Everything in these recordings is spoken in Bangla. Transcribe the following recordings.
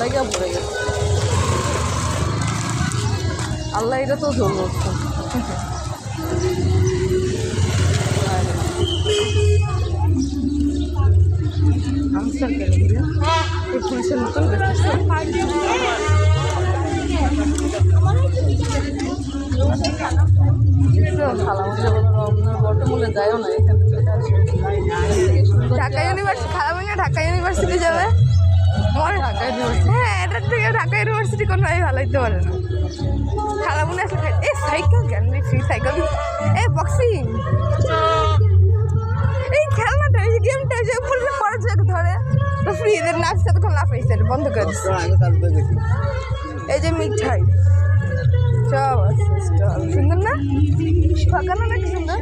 লাগিয়া পড়ে গেছে। আল্লাহ, এটা তো জল হচ্ছে। আনসার কেন এই পুলিশের মতন বেঁচেছে। বটমূলে যায়ও না, এখান থেকে ঢাকা ইউনিভার্সিটি, খালামণি ঢাকা ইউনিভার্সিটি যাবে। ঢাকা ইউনিভার্সিটি, হ্যাঁ, এটার থেকে ঢাকা ইউনিভার্সিটি কোনোভাবে ভালো হইতে পারে না। খালামণি আসলে এই সাইকেল জ্ঞান ফ্রি সাইকেল, এই বক্সিং, এই খেলনাটা, এই গেমটা যে পুলিশে পরে যে ধরে তো ফ্রি, এদের নাচতে তখন লাফাইছে, বন্ধ করে দিচ্ছে। এই যে মিঠাই সব আছে, স্টল সুন্দর না, বাগানো নাকি সুন্দর।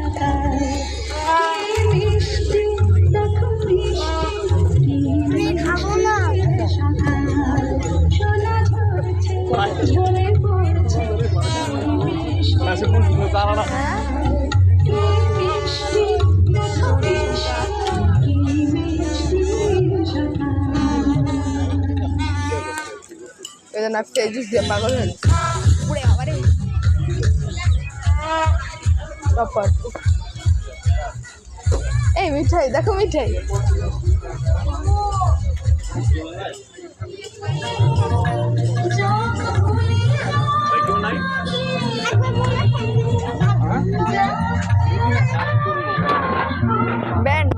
এদের নাচতে এই জুস দিয়ে পাগল হয়ে পুরে আবারে এই মিঠাই দেখো, মিঠাই ব্যান্ড।